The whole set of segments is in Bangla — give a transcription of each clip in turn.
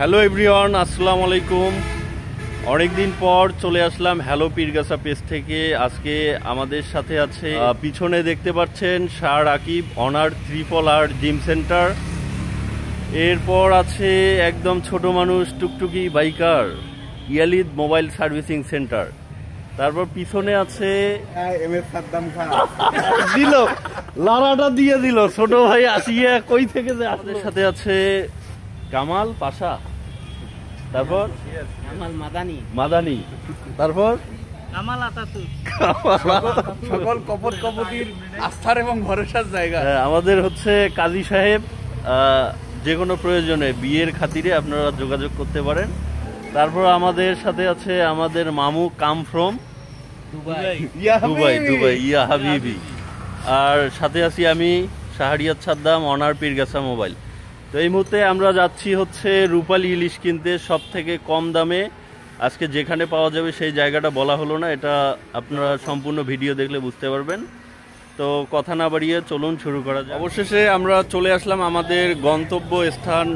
হ্যালো এভরিওয়ান, আসসালামু আলাইকুম। অনেক দিন পর চলে আসলাম হ্যালো পীরগাছা পেজ থেকে। আজকে আমাদের সাথে আছে পিছনে দেখতে পাচ্ছেন শাহ রাকিব অনার ট্রিপল আর জিম সেন্টার। এরপর আছে একদম ছোট মানুষ টুকটুকি বাইকার ইয়ালিদ মোবাইল সার্ভিসিং সেন্টার। তারপর পিছনে আছে দিল লারাটা দিয়ে দিল ছোট ভাই আসিয়া কই থেকে যে। আমাদের সাথে আছে কামাল পাশা, তারপর মাদানি, তারপর সকল কপট কপটির আস্থার এবং ভরসার জায়গা। আমাদের হচ্ছে কাজী সাহেব। যে কোনো প্রয়োজনে বিয়ের খাতিরে আপনারা যোগাযোগ করতে পারেন। তারপর আমাদের সাথে আছে আমাদের মামু কাম ফ্রম দুবাই ইয়া হাবিবি। আর সাথে আছি আমি শাহরিয়াত সাদ্দাম অনার পীরগাছা মোবাইল। তো এই মুহূর্তে আমরা যাচ্ছি হচ্ছে রূপালী ইলিশ কিনতে সব থেকে কম দামে। আজকে যেখানে পাওয়া যাবে সেই জায়গাটা বলা হলো না, এটা আপনারা সম্পূর্ণ ভিডিও দেখলে বুঝতে পারবেন। তো কথা না বাড়িয়ে চলুন শুরু করা যায়। অবশেষে আমরা চলে আসলাম আমাদের গন্তব্য স্থান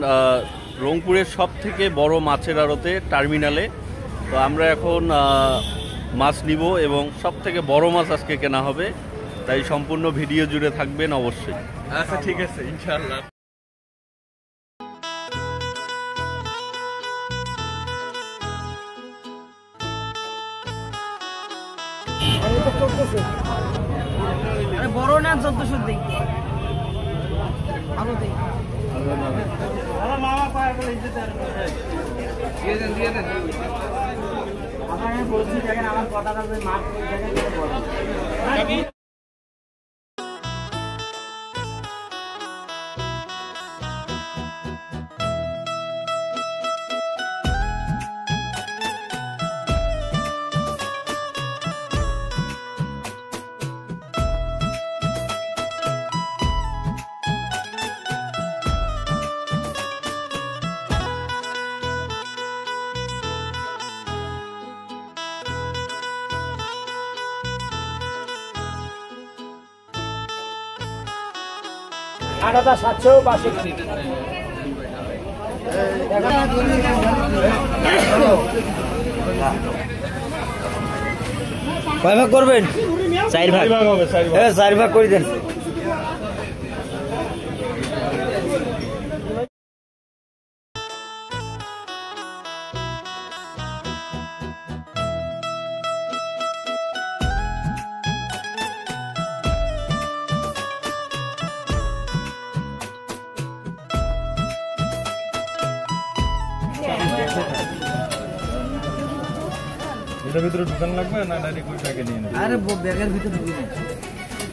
রংপুরের সব থেকে বড় মাছের আড়তে টার্মিনালে। তো আমরা এখন মাছ নিব এবং সব থেকে বড় মাছ আজকে কেনা হবে, তাই সম্পূর্ণ ভিডিও জুড়ে থাকবেন অবশ্যই। আচ্ছা ঠিক আছে, ইনশাআল্লাহ। বড় না 1400 দিই ভালো দিই। আমার মামা পায় বলে দিতে দিয়ে দেন। আমি বলছি দেখেন আমার কথাটা যদি মার্ক করে দেখেন বলেন। কয় ভাগ করবেন? 4 ভাগ হবে। 4 ভাগ করে দেন। এটার ভিতরে ঢুকান লাগবে না ডাইরেক্ট ওই ব্যাগে নিয়ে নেব? আরে ব্যাগের ভিতরে ঢুকিয়ে